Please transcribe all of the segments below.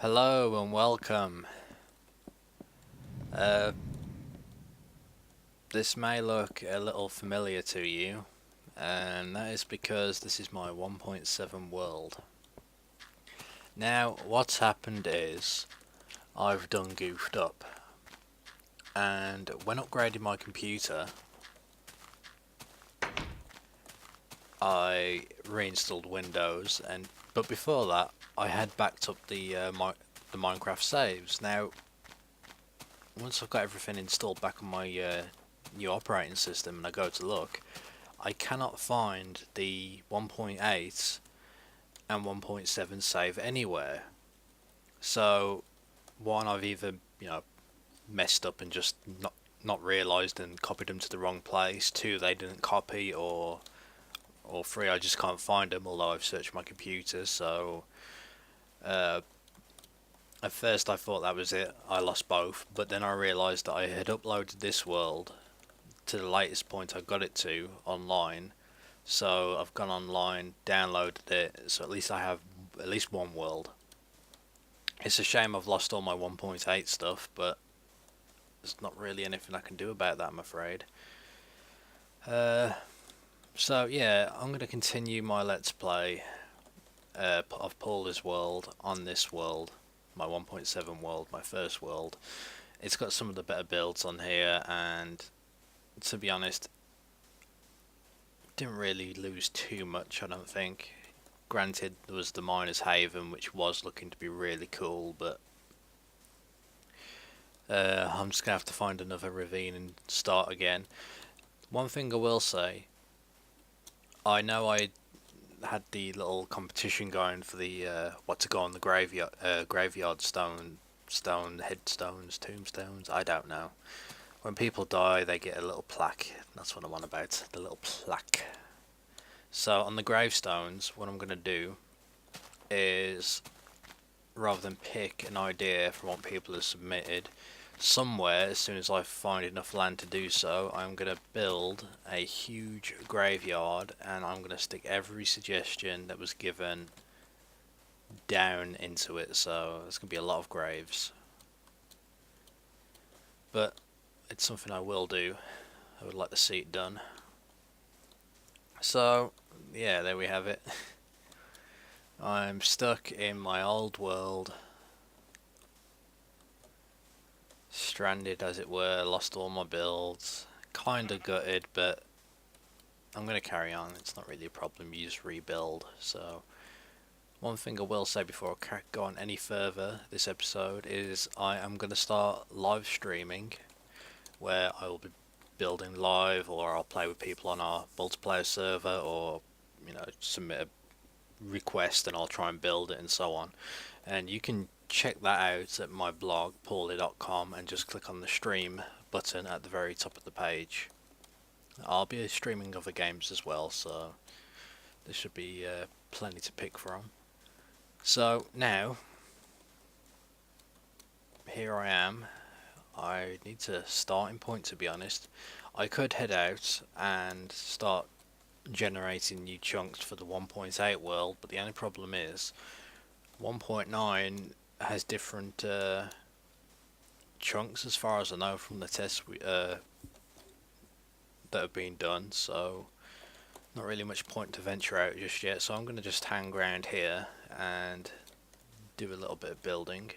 Hello and welcome. Uh, this may look a little familiar to you, and that is because this is my 1.7 world. Now, what's happened is I've done goofed up, and when upgrading my computer, I reinstalled Windows, but before that, I had backed up the Minecraft saves. Now, once I've got everything installed back on my new operating system and I go to look, I cannot find the 1.8 and 1.7 save anywhere. So one, I've either messed up and just not realised and copied them to the wrong place. Two, they didn't copy, or three, I just can't find them. Although I've searched my computer, so uh, at first I thought that was it. I lost both, but then I realised that I had uploaded this world to the latest point I got it to online. So I've gone online, downloaded it, so at least I have at least one world. It's a shame I've lost all my 1.8 stuff, but there's not really anything I can do about that, I'm afraid. Uh, so yeah, I'm going to continue my Let's Play of Pauleh's world on this world, my 1.7 world, my first world. It's got some of the better builds on here, and to be honest, didn't really lose too much, I don't think. Granted, there was the Miner's Haven, which was looking to be really cool, but I'm just going to have to find another ravine and start again. One thing I will say, I know I had the little competition going for the what to go on the graveyard stone headstones, tombstones, I don't know. When people die, they get a little plaque. That's what I'm on about, the little plaque. So on the gravestones, what I'm going to do is, rather than pick an idea from what people have submitted, somewhere, as soon as I find enough land to do so, I'm going to build a huge graveyard, and I'm going to stick every suggestion that was given down into it, so there's going to be a lot of graves. But it's something I will do. I would like to see it done. So, yeah, there we have it. I'm stuck in my old world, stranded as it were, lost all my builds, kinda gutted, but I'm gonna carry on. It's not really a problem, you just rebuild. So one thing I will say before I go on any further this episode is I am gonna start live streaming, where I will be building live, or I'll play with people on our multiplayer server, or submit a request and I'll try and build it and so on. And you can check that out at my blog pauleh.com and just click on the stream button at the very top of the page. I'll be streaming other games as well, so there should be plenty to pick from. So now, here I am. I need a starting point, to be honest. I could head out and start generating new chunks for the 1.8 world, but the only problem is 1.9 has different chunks, as far as I know from the tests that have been done, so not really much point to venture out just yet. So I'm going to just hang around here and do a little bit of building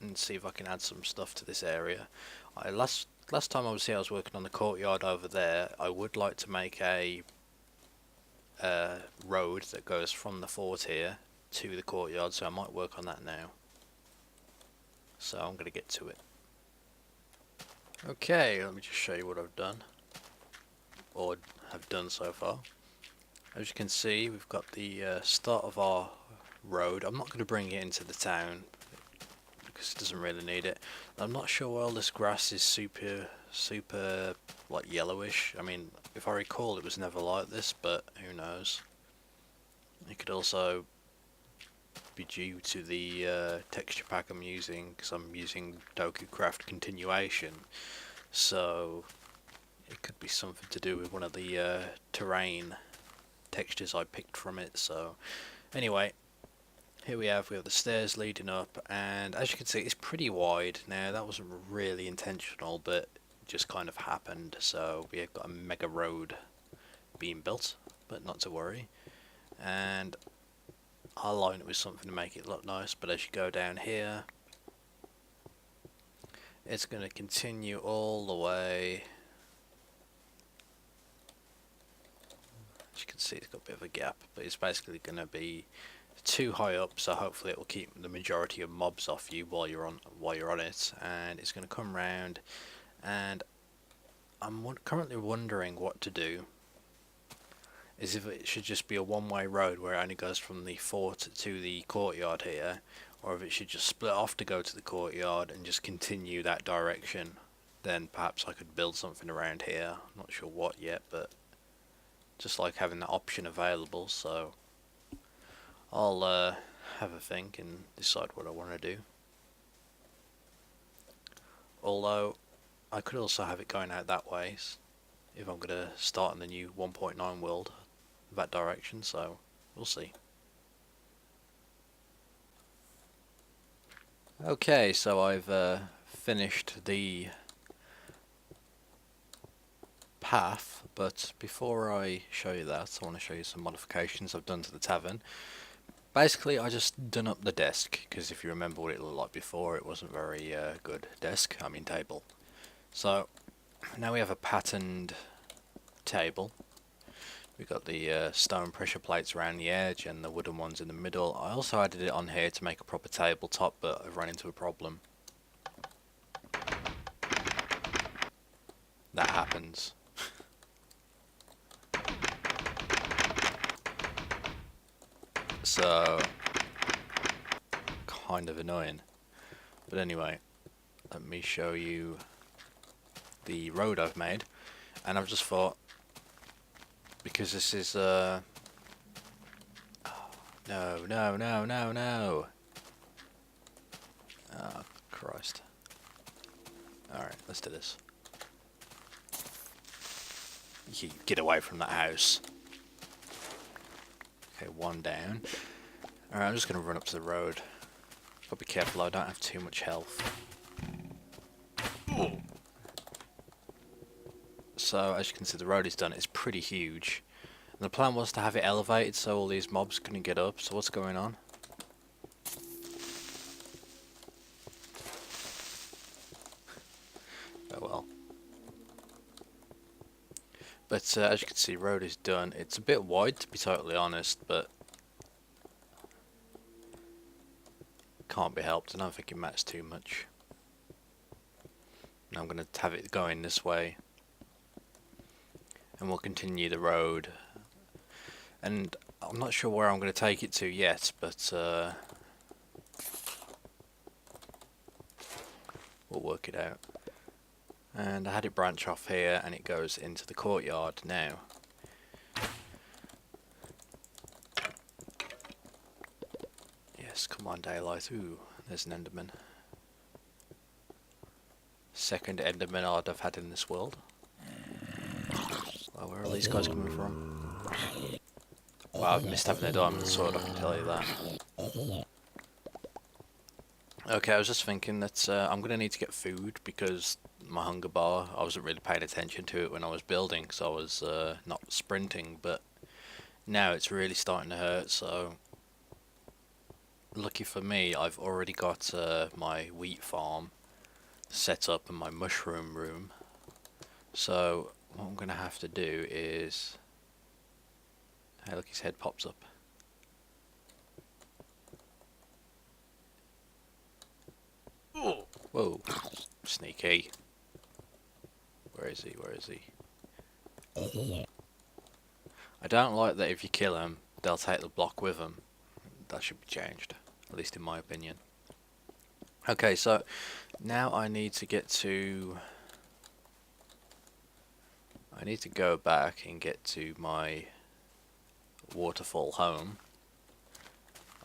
and see if I can add some stuff to this area. Last time I was here, I was working on the courtyard over there. I would like to make a road that goes from the fort here to the courtyard, so I might work on that now. So I'm going to get to it. Okay, let me just show you what I've done, or have done so far. As you can see, we've got the start of our road. I'm not going to bring it into the town because it doesn't really need it. I'm not sure why all this grass is super like yellowish. I mean, if I recall, it was never like this, but who knows. It could also be due to the texture pack I'm using, because I'm using DokuCraft Continuation, so it could be something to do with one of the terrain textures I picked from it. So anyway, Here we have the stairs leading up, and as you can see, it's pretty wide. Now that wasn't really intentional, but just kind of happened. So we have got a mega road being built, but not to worry. And I'll line it with something to make it look nice. But as you go down here, it's going to continue all the way. As you can see, it's got a bit of a gap, but it's basically going to be too high up, so hopefully it will keep the majority of mobs off you while you're on it. And it's going to come round, and I'm currently wondering what to do. Is if it should just be a one-way road where it only goes from the fort to the courtyard here, or if it should just split off to go to the courtyard and just continue that direction. Then perhaps I could build something around here. I'm not sure what yet, but just like having that option available. So I'll have a think and decide what I want to do. Although I could also have it going out that way if I'm going to start in the new 1.9 world that direction, so we'll see. Okay, so I've finished the path, but before I show you that, I want to show you some modifications I've done to the tavern. Basically, I just done up the desk, because if you remember what it looked like before, it wasn't very good desk, I mean table. So, now we have a patterned table. We've got the stone pressure plates around the edge and the wooden ones in the middle. I also added it on here to make a proper tabletop, but I've run into a problem. That happens. So, kind of annoying. But anyway, let me show you the road I've made. And I've just thought, because this is oh, no. Oh, Christ. Alright, let's do this. You get away from that house. Okay, one down. Alright, I'm just going to run up to the road. Gotta be careful, I don't have too much health. So, as you can see, the road is done. It's pretty huge. And the plan was to have it elevated so all these mobs couldn't get up. So what's going on? Oh well. But as you can see, road is done. It's a bit wide, to be totally honest, but can't be helped. I don't think it matters too much. Now I'm going to have it going this way, and we'll continue the road. And I'm not sure where I'm going to take it to yet, but we'll work it out. And I had it branch off here, and it goes into the courtyard now. Yes, come on, daylight. Ooh, there's an Enderman. Second Enderman I've had in this world. Well, where are these guys coming from? Wow, I've missed having a diamond sword, I can tell you that. Okay, I was just thinking that I'm going to need to get food because my hunger bar, I wasn't really paying attention to it when I was building, so I was not sprinting, but now it's really starting to hurt, so lucky for me, I've already got my wheat farm set up in my mushroom room. So what I'm going to have to do is... Hey, look, his head pops up. Whoa, sneaky. Where is he? Where is he? I don't like that if you kill him, they'll take the block with them. That should be changed, at least in my opinion. Okay, so now I need to get to... I need to go back and get to my waterfall home.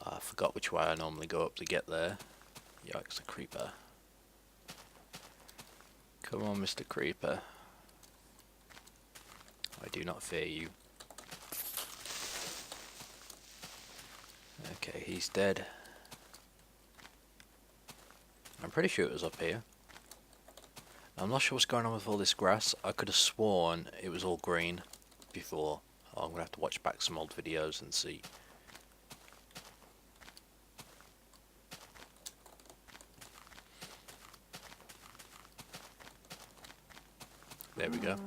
I forgot which way I normally go up to get there. Yikes, a creeper. Come on, Mr. Creeper. I do not fear you. Okay, He's dead. I'm pretty sure it was up here. I'm not sure what's going on with all this grass. I could have sworn it was all green before. I'm gonna have to watch back some old videos and see. There we go.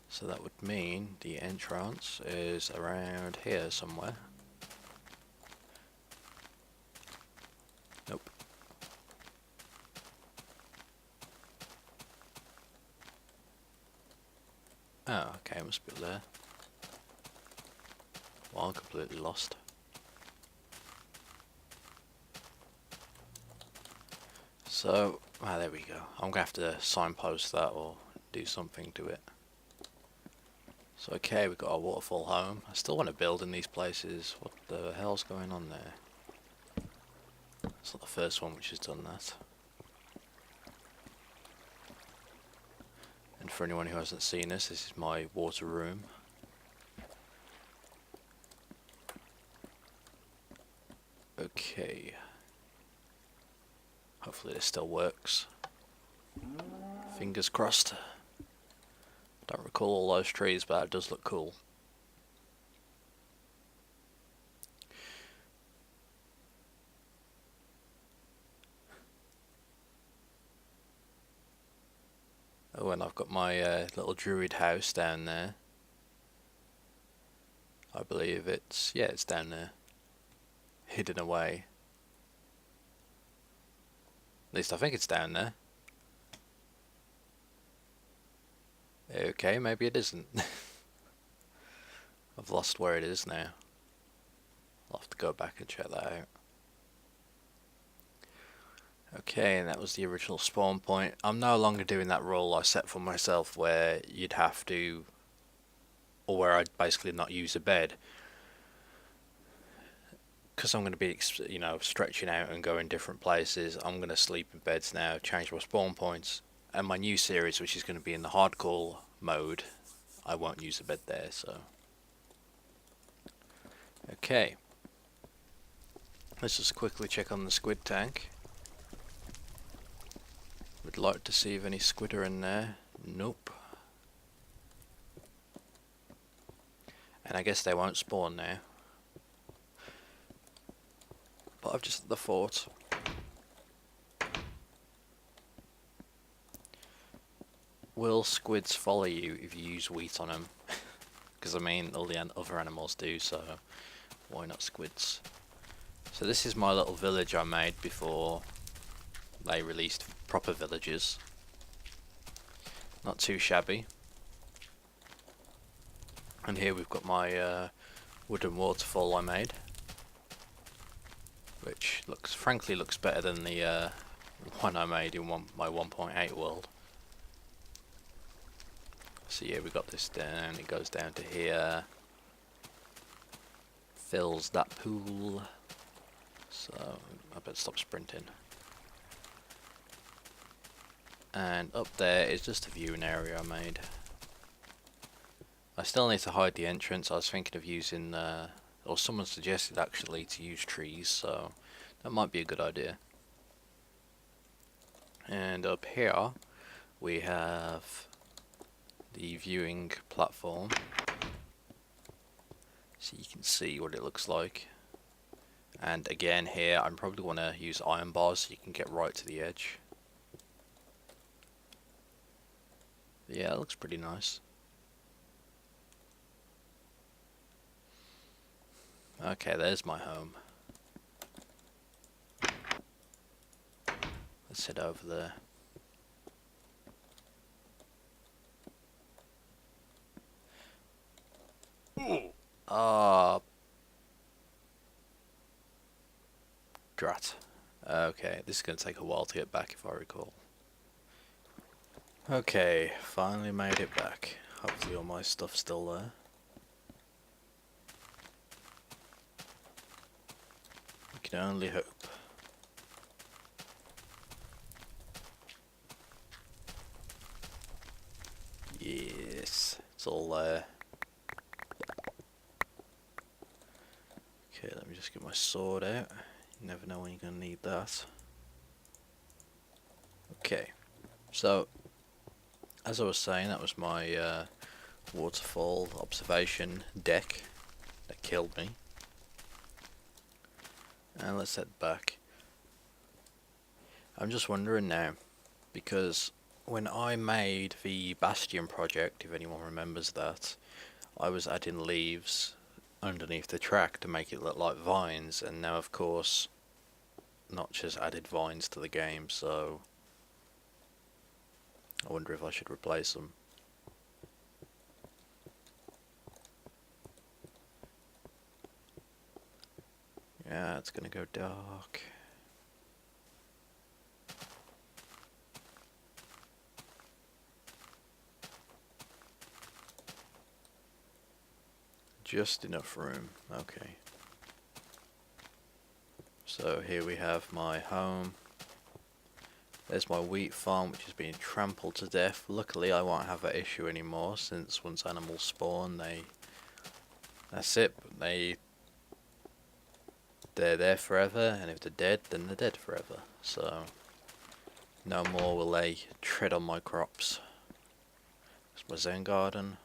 So that would mean the entrance is around here somewhere. Nope. Oh, okay, it must be there. Well, I'm completely lost. So, there we go. I'm gonna have to signpost that or do something to it. So, okay, we've got our waterfall home. I still want to build in these places. What the hell's going on there? It's not the first one which has done that. And for anyone who hasn't seen this is my water room. Okay. Hopefully this still works. Fingers crossed. Don't recall all those trees, but it does look cool. Oh, and I've got my little druid house down there. I believe it's, yeah, it's down there. Hidden away. At least I think it's down there. Okay, maybe it isn't. I've lost where it is now. I'll have to go back and check that out. Okay, and that was the original spawn point. I'm no longer doing that rule I set for myself where you'd have to, or where I'd basically not use a bed. Because I'm going to be, you know, stretching out and going different places, I'm going to sleep in beds now, change my spawn points. And my new series, which is going to be in the hardcore mode, I won't use a bed there, so. Okay. Let's just quickly check on the squid tank. Would like to see if any squid are in there. Nope. And I guess they won't spawn now. But I've just at the fort. Will squids follow you if you use wheat on them? Because I mean, all the other animals do, so why not squids? So this is my little village I made before they released proper villages. Not too shabby. And here we've got my wooden waterfall I made, which frankly looks better than the one I made in my 1.8 world. So yeah, we got this down, it goes down to here, fills that pool, so I better stop sprinting. And up there is just a viewing area I made. I still need to hide the entrance. I was thinking of using, or someone suggested actually to use trees, so that might be a good idea. And up here we have the viewing platform, so you can see what it looks like. And again here I'm probably want to use iron bars so you can get right to the edge. Yeah, it looks pretty nice. Okay, there's my home. Let's head over there. Ah, drat. Okay, this is going to take a while to get back if I recall. Okay, finally made it back. Hopefully all my stuff's still there. We can only hope. Yes, it's all there. Okay, let me just get my sword out. You never know when you're going to need that. Okay, so as I was saying, that was my waterfall observation deck that killed me. And let's head back. I'm just wondering now, because when I made the Bastion project, if anyone remembers that, I was adding leaves underneath the track to make it look like vines, and now of course Notch has added vines to the game, so I wonder if I should replace them. Yeah, it's gonna go dark. Just enough room, okay. So here we have my home. There's my wheat farm, which is being trampled to death. Luckily I won't have that issue anymore, since once animals spawn, that's it. They're there forever, and if they're dead, then they're dead forever. So no more will they tread on my crops. It's my zen garden.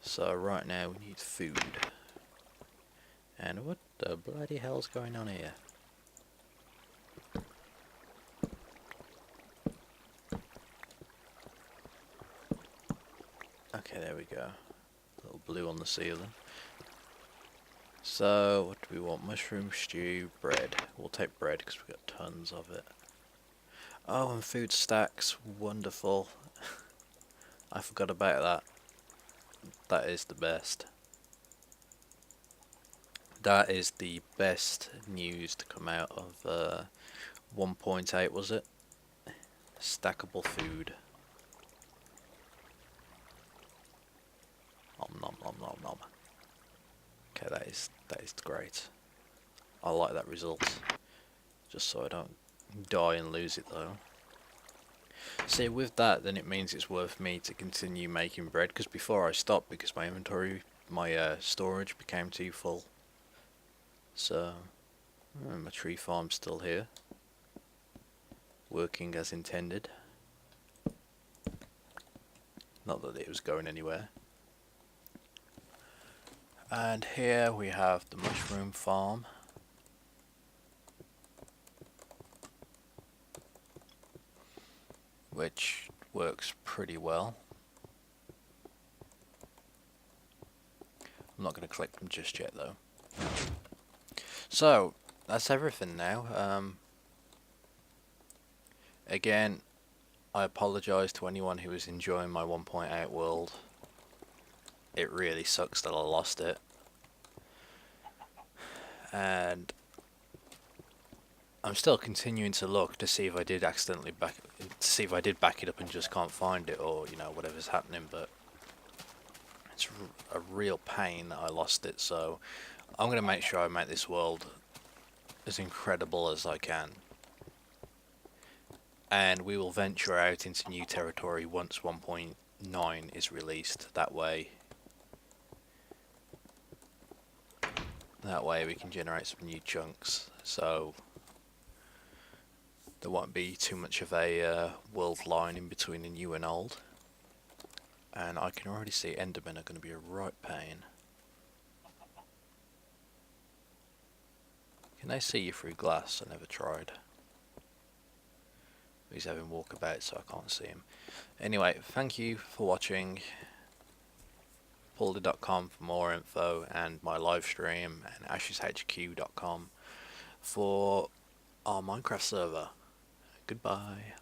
So right now we need food. And what the bloody hell's going on here? Okay, there we go. A little blue on the ceiling. So, what do we want? Mushroom stew, bread. We'll take bread because we've got tons of it. Oh, and food stacks. Wonderful. I forgot about that. That is the best. That is the best news to come out of 1.8, was it? Stackable food. Nom nom nom nom nom. Okay, that is great. I like that result. Just so I don't die and lose it though. See, with that, then it means it's worth me to continue making bread, because before I stopped because my inventory, my storage became too full. So, my tree farm's still here, working as intended. Not that it was going anywhere. And here we have the mushroom farm. Which works pretty well. I'm not going to collect them just yet though. So, that's everything now. Again, I apologise to anyone who was enjoying my 1.8 world. It really sucks that I lost it. And I'm still continuing to look to see if I did back it up and just can't find it, or you know, whatever's happening, but it's a real pain that I lost it, so I'm going to make sure I make this world as incredible as I can. And we will venture out into new territory once 1.9 is released. That way we can generate some new chunks, so there won't be too much of a world line in between the new and old. And I can already see Endermen are going to be a right pain. Can they see you through glass? I never tried. He's having walkabout, so I can't see him. Anyway, thank you for watching. Pauleh.com for more info, and my live stream, and asheshq.com for our Minecraft server. Goodbye.